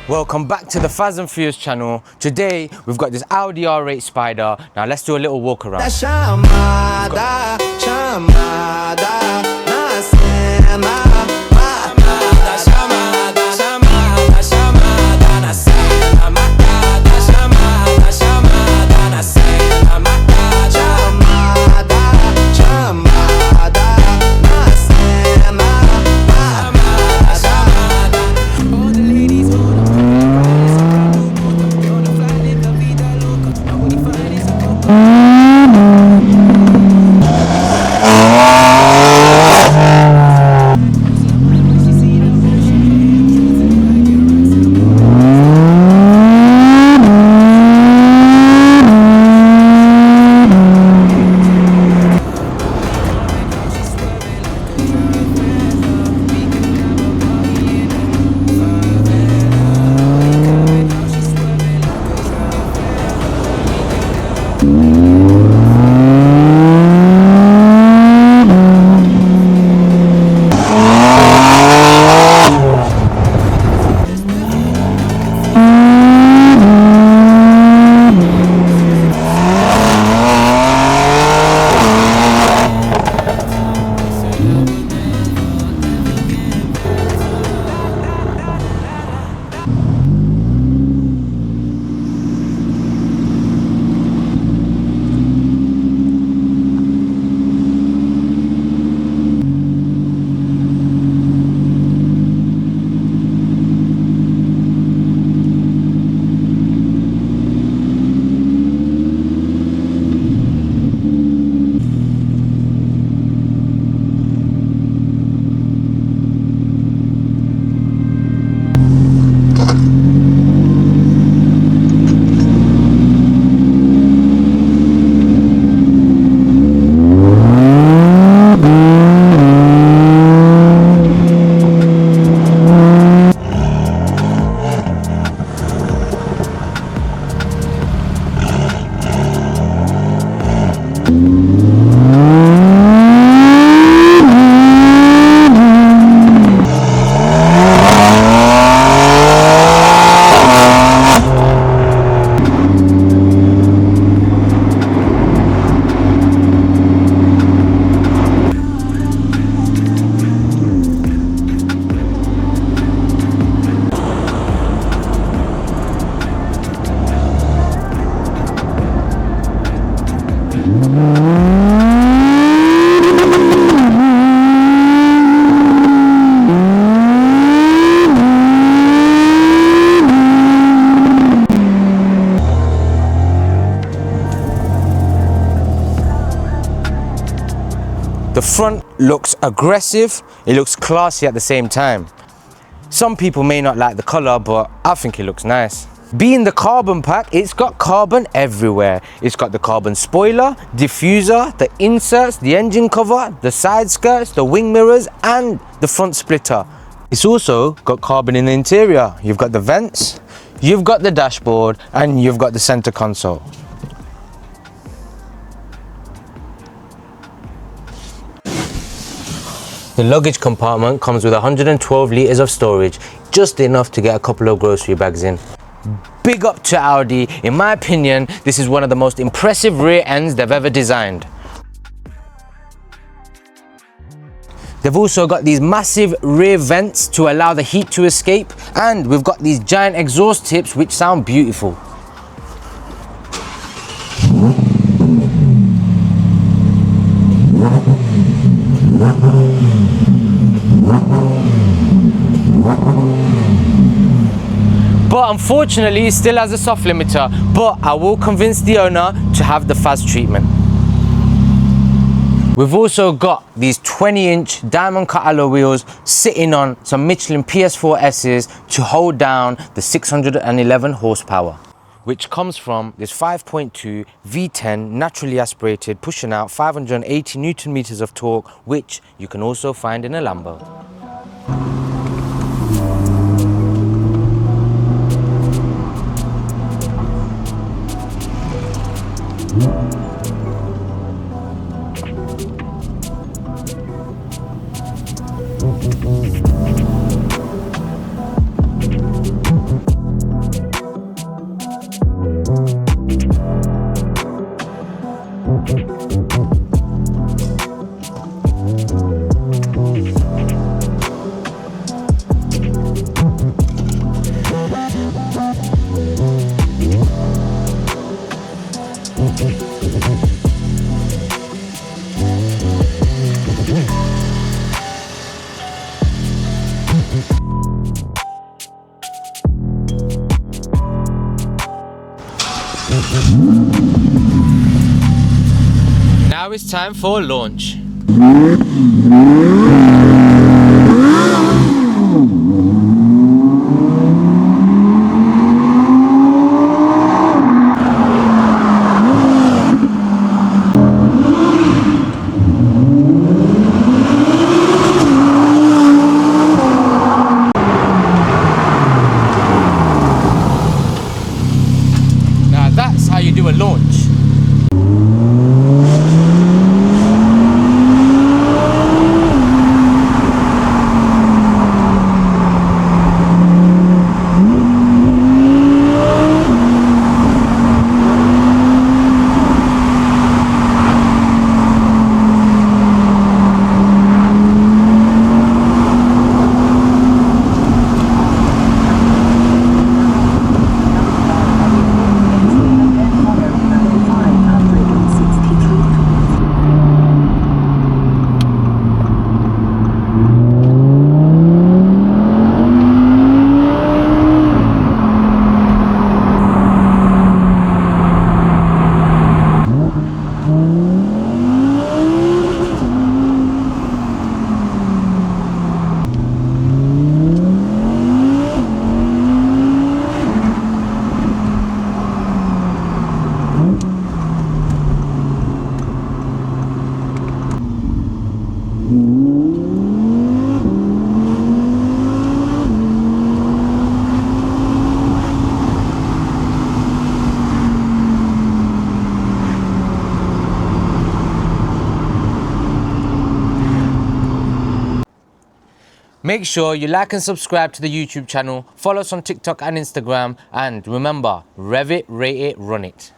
Welcome back to the Faz and Furious channel. Today we've got this Audi R8 Spider. Now let's do a little walk around. The front looks aggressive, it looks classy at the same time. Some people may not like the colour, but I think it looks nice. Being the carbon pack, it's got carbon everywhere. It's got the carbon spoiler, diffuser, the inserts, the engine cover, the side skirts, the wing mirrors and the front splitter. It's also got carbon in the interior. You've got the vents, you've got the dashboard and you've got the center console. The luggage compartment comes with 112 litres of storage, just enough to get a couple of grocery bags in. Big up to Audi. In my opinion, this is one of the most impressive rear ends they've ever designed. They've also got these massive rear vents to allow the heat to escape, and we've got these giant exhaust tips which sound beautiful. But unfortunately it still has a soft limiter, but I will convince the owner to have the Faz treatment. We've also got these 20-inch diamond cut alloy wheels sitting on some Michelin PS4 S's to hold down the 611 horsepower, which comes from this 5.2 V10 naturally aspirated, pushing out 580 Newton meters of torque, which you can also find in a Lambo. Now it's time for launch. Now that's how you do a launch. Make sure you like and subscribe to the YouTube channel, follow us on TikTok and Instagram, and remember, rev it, rate it, run it.